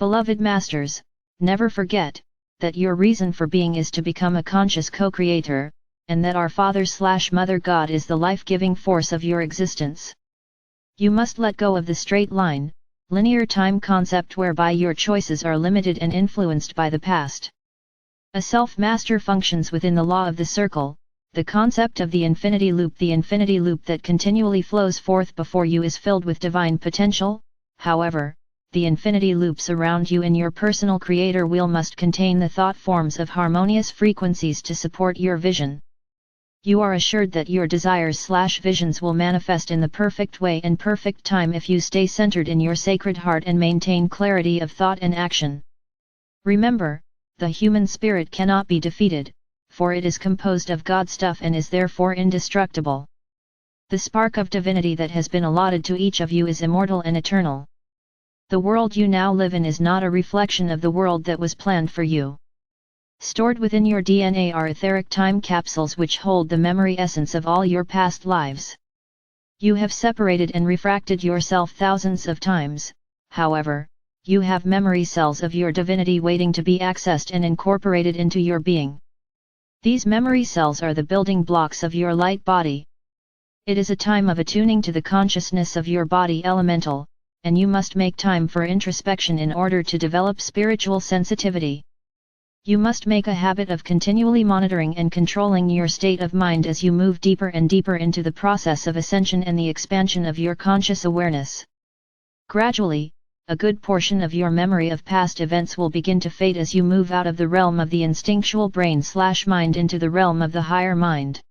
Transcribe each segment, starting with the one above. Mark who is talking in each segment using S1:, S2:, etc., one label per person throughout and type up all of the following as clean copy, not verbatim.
S1: Beloved masters, never forget that your reason for being is to become a conscious co-creator, and that our Father/Mother God is the life-giving force of your existence. You must let go of the straight line, linear time concept whereby your choices are limited and influenced by the past. A self-master functions within the law of the circle, the concept of the infinity loop. The infinity loop that continually flows forth before you is filled with divine potential. However, the infinity loops around you in your personal creator wheel must contain the thought forms of harmonious frequencies to support your vision. You are assured that your desires/visions will manifest in the perfect way and perfect time if you stay centered in your sacred heart and maintain clarity of thought and action. Remember, the human spirit cannot be defeated, for it is composed of God stuff and is therefore indestructible. The spark of divinity that has been allotted to each of you is immortal and eternal. The world you now live in is not a reflection of the world that was planned for you. Stored within your DNA are etheric time capsules which hold the memory essence of all your past lives. You have separated and refracted yourself thousands of times, however, you have memory cells of your divinity waiting to be accessed and incorporated into your being. These memory cells are the building blocks of your light body. It is a time of attuning to the consciousness of your body elemental, and you must make time for introspection in order to develop spiritual sensitivity. You must make a habit of continually monitoring and controlling your state of mind as you move deeper and deeper into the process of ascension and the expansion of your conscious awareness. Gradually, a good portion of your memory of past events will begin to fade as you move out of the realm of the instinctual brain/mind into the realm of the higher mind.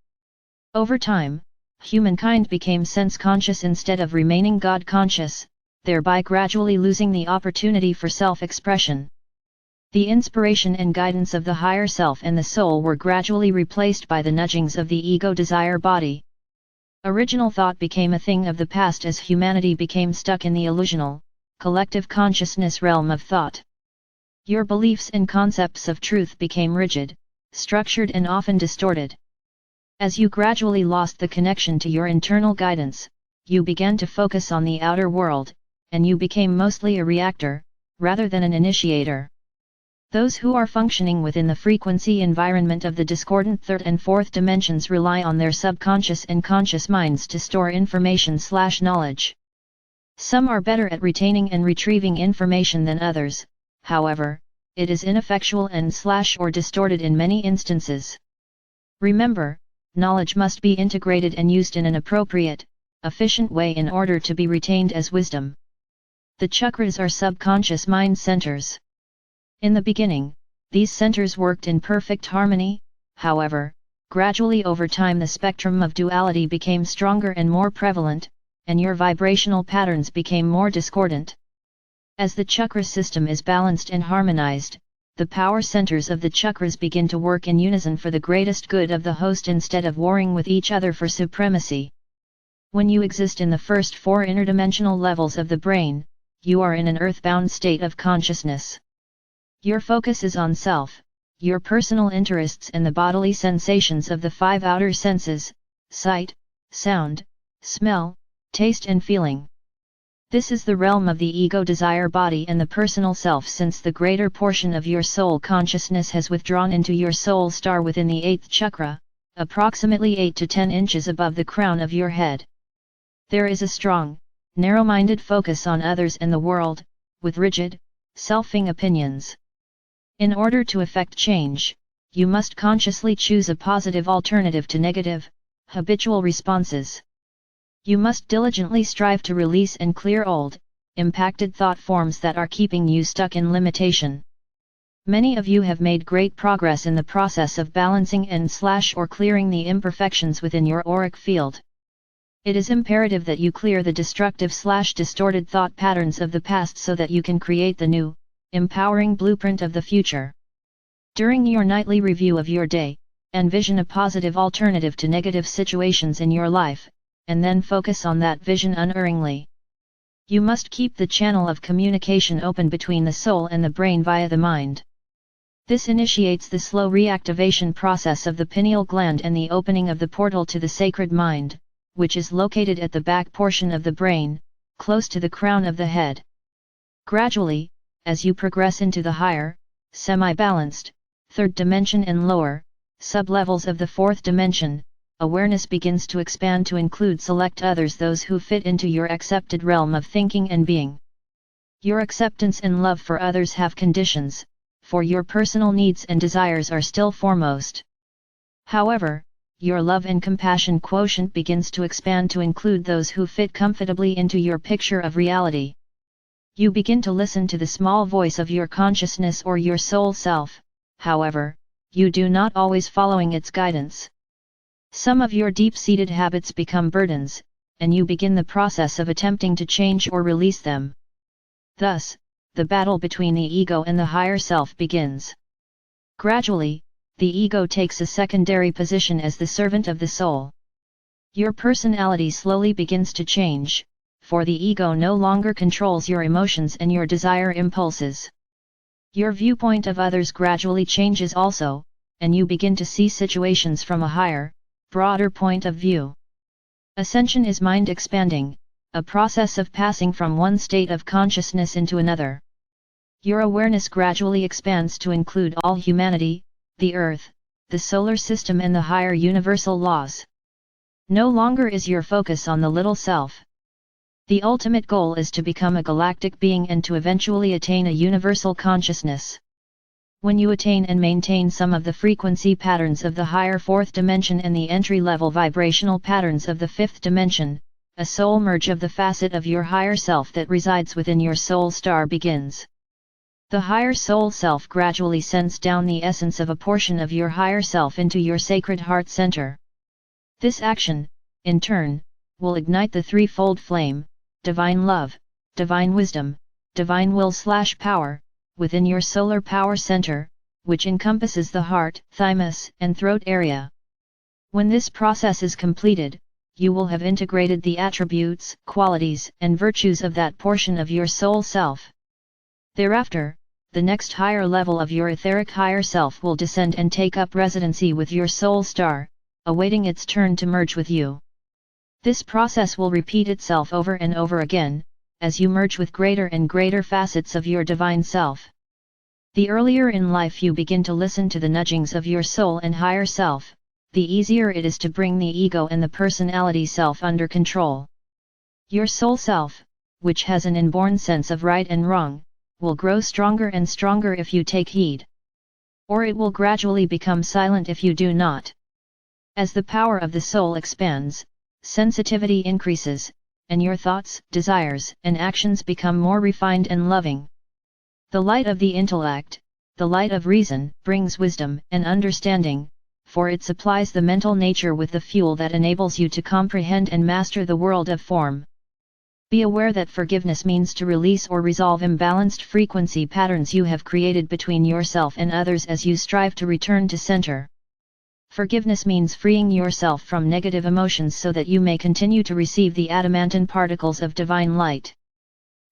S1: Over time, humankind became sense-conscious instead of remaining God-conscious, thereby gradually losing the opportunity for self-expression. The inspiration and guidance of the higher self and the soul were gradually replaced by the nudgings of the ego desire body. Original thought became a thing of the past as humanity became stuck in the illusional, collective consciousness realm of thought. Your beliefs and concepts of truth became rigid, structured and often distorted. As you gradually lost the connection to your internal guidance, you began to focus on the outer world, and you became mostly a reactor, rather than an initiator. Those who are functioning within the frequency environment of the discordant third and fourth dimensions rely on their subconscious and conscious minds to store information/knowledge. Some are better at retaining and retrieving information than others, however, it is ineffectual and/or distorted in many instances. Remember, knowledge must be integrated and used in an appropriate, efficient way in order to be retained as wisdom. The chakras are subconscious mind centers. In the beginning, these centers worked in perfect harmony, however, gradually over time the spectrum of duality became stronger and more prevalent, and your vibrational patterns became more discordant. As the chakra system is balanced and harmonized, the power centers of the chakras begin to work in unison for the greatest good of the host instead of warring with each other for supremacy. When you exist in the first four interdimensional levels of the brain, you are in an earthbound state of consciousness. Your focus is on self, your personal interests and the bodily sensations of the five outer senses: sight, sound, smell, taste and feeling. This is the realm of the ego desire body and the personal self, since the greater portion of your soul consciousness has withdrawn into your soul star within the 8th chakra, approximately 8 to 10 inches above the crown of your head. There is a strong, narrow-minded focus on others and the world, with rigid, selfing opinions. In order to effect change, you must consciously choose a positive alternative to negative, habitual responses. You must diligently strive to release and clear old, impacted thought forms that are keeping you stuck in limitation. Many of you have made great progress in the process of balancing and/or clearing the imperfections within your auric field. It is imperative that you clear the destructive/distorted thought patterns of the past so that you can create the new, empowering blueprint of the future. During your nightly review of your day, envision a positive alternative to negative situations in your life, and then focus on that vision unerringly. You must keep the channel of communication open between the soul and the brain via the mind. This initiates the slow reactivation process of the pineal gland and the opening of the portal to the sacred mind, which is located at the back portion of the brain, close to the crown of the head. Gradually, as you progress into the higher, semi-balanced, third dimension and lower, sub-levels of the fourth dimension, awareness begins to expand to include select others, those who fit into your accepted realm of thinking and being. Your acceptance and love for others have conditions, for your personal needs and desires are still foremost. However, your love and compassion quotient begins to expand to include those who fit comfortably into your picture of reality. You begin to listen to the small voice of your consciousness or your soul self, however, you do not always following its guidance. Some of your deep-seated habits become burdens, and you begin the process of attempting to change or release them. Thus, the battle between the ego and the higher self begins. Gradually, the ego takes a secondary position as the servant of the soul. Your personality slowly begins to change, for the ego no longer controls your emotions and your desire impulses. Your viewpoint of others gradually changes also, and you begin to see situations from a higher, broader point of view. Ascension is mind expanding, a process of passing from one state of consciousness into another. Your awareness gradually expands to include all humanity, the earth, the solar system and the higher universal laws. No longer is your focus on the little self. The ultimate goal is to become a galactic being and to eventually attain a universal consciousness. When you attain and maintain some of the frequency patterns of the higher fourth dimension and the entry-level vibrational patterns of the fifth dimension, a soul merge of the facet of your higher self that resides within your soul star begins. The higher soul self gradually sends down the essence of a portion of your higher self into your sacred heart center. This action, in turn, will ignite the threefold flame, divine love, divine wisdom, divine will/power, within your solar power center, which encompasses the heart, thymus, and throat area. When this process is completed, you will have integrated the attributes, qualities, and virtues of that portion of your soul self. Thereafter, the next higher level of your etheric higher self will descend and take up residency with your soul star, awaiting its turn to merge with you. This process will repeat itself over and over again, as you merge with greater and greater facets of your divine self. The earlier in life you begin to listen to the nudgings of your soul and higher self, the easier it is to bring the ego and the personality self under control. Your soul self, which has an inborn sense of right and wrong, will grow stronger and stronger if you take heed. Or it will gradually become silent if you do not. As the power of the soul expands, sensitivity increases, and your thoughts, desires, and actions become more refined and loving. The light of the intellect, the light of reason, brings wisdom and understanding, for it supplies the mental nature with the fuel that enables you to comprehend and master the world of form. Be aware that forgiveness means to release or resolve imbalanced frequency patterns you have created between yourself and others as you strive to return to center. Forgiveness means freeing yourself from negative emotions so that you may continue to receive the adamantine particles of divine light.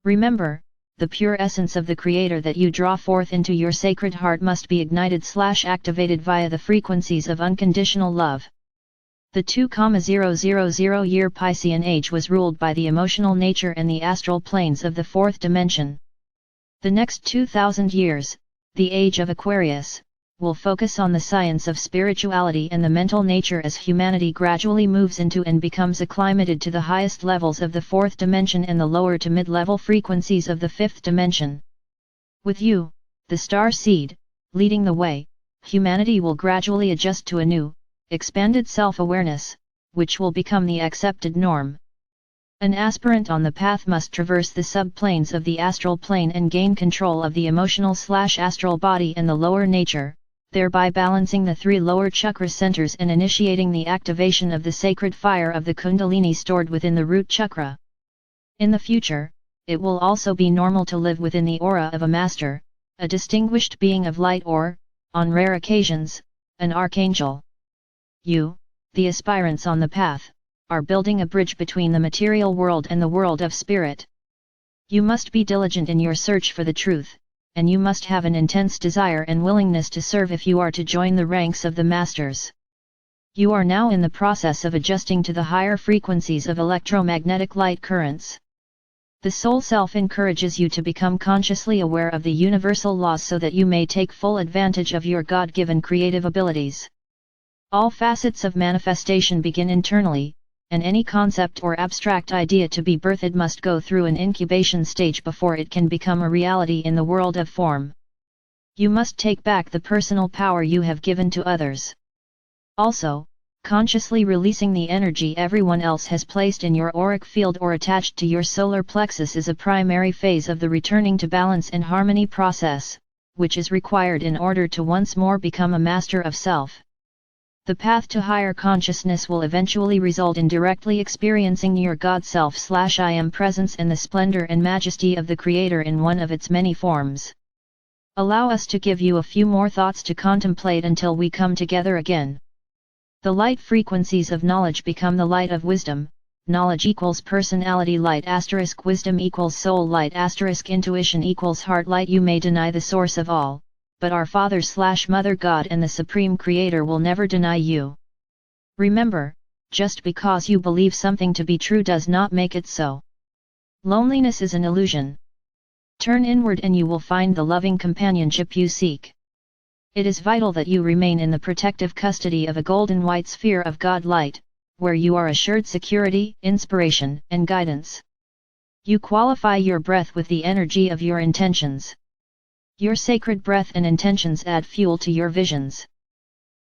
S1: Remember, the pure essence of the Creator that you draw forth into your sacred heart must be ignited/activated via the frequencies of unconditional love. The 2,000 year Piscean age was ruled by the emotional nature and the astral planes of the fourth dimension. The next 2,000 years, the age of Aquarius, will focus on the science of spirituality and the mental nature as humanity gradually moves into and becomes acclimated to the highest levels of the fourth dimension and the lower to mid-level frequencies of the fifth dimension. With you, the star seed, leading the way, humanity will gradually adjust to a new, expanded self-awareness, which will become the accepted norm. An aspirant on the path must traverse the subplanes of the astral plane and gain control of the emotional/astral body and the lower nature, thereby balancing the three lower chakra centers and initiating the activation of the sacred fire of the Kundalini stored within the root chakra. In the future, it will also be normal to live within the aura of a master, a distinguished being of light or, on rare occasions, an archangel. You, the aspirants on the path, are building a bridge between the material world and the world of spirit. You must be diligent in your search for the truth, and you must have an intense desire and willingness to serve if you are to join the ranks of the masters. You are now in the process of adjusting to the higher frequencies of electromagnetic light currents. The soul self encourages you to become consciously aware of the universal laws so that you may take full advantage of your God-given creative abilities. All facets of manifestation begin internally, and any concept or abstract idea to be birthed must go through an incubation stage before it can become a reality in the world of form. You must take back the personal power you have given to others. Also, consciously releasing the energy everyone else has placed in your auric field or attached to your solar plexus is a primary phase of the returning to balance and harmony process, which is required in order to once more become a master of self. The path to higher consciousness will eventually result in directly experiencing your God Self/I Am presence and the splendor and majesty of the Creator in one of its many forms. Allow us to give you a few more thoughts to contemplate until we come together again. The light frequencies of knowledge become the light of wisdom. Knowledge equals personality light * wisdom equals soul light * intuition equals heart light. You may deny the source of all, but our Father/Mother God and the Supreme Creator will never deny you. Remember, just because you believe something to be true does not make it so. Loneliness is an illusion. Turn inward and you will find the loving companionship you seek. It is vital that you remain in the protective custody of a golden white sphere of God light, where you are assured security, inspiration, and guidance. You qualify your breath with the energy of your intentions. Your sacred breath and intentions add fuel to your visions.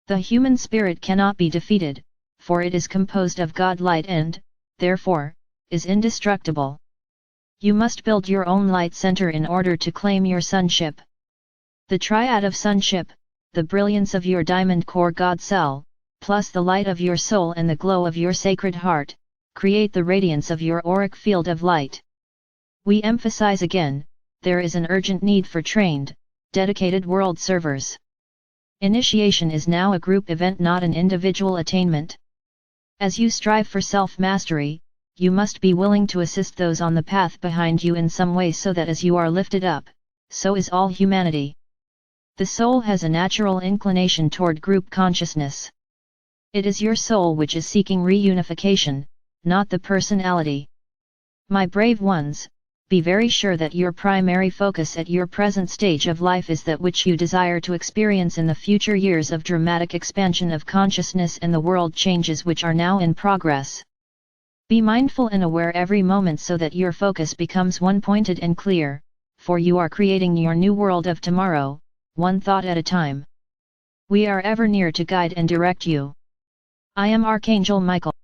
S1: The human spirit cannot be defeated, for it is composed of God light and, therefore, is indestructible. You must build your own light center in order to claim your sonship. The triad of sonship, the brilliance of your diamond core God cell, plus the light of your soul and the glow of your sacred heart, create the radiance of your auric field of light. We emphasize again, there is an urgent need for trained, dedicated world servers. Initiation is now a group event, not an individual attainment. As you strive for self-mastery, you must be willing to assist those on the path behind you in some way so that as you are lifted up, so is all humanity. The soul has a natural inclination toward group consciousness. It is your soul which is seeking reunification, not the personality. My brave ones, be very sure that your primary focus at your present stage of life is that which you desire to experience in the future years of dramatic expansion of consciousness and the world changes which are now in progress. Be mindful and aware every moment so that your focus becomes one-pointed and clear, for you are creating your new world of tomorrow, one thought at a time. We are ever near to guide and direct you. I am Archangel Michael.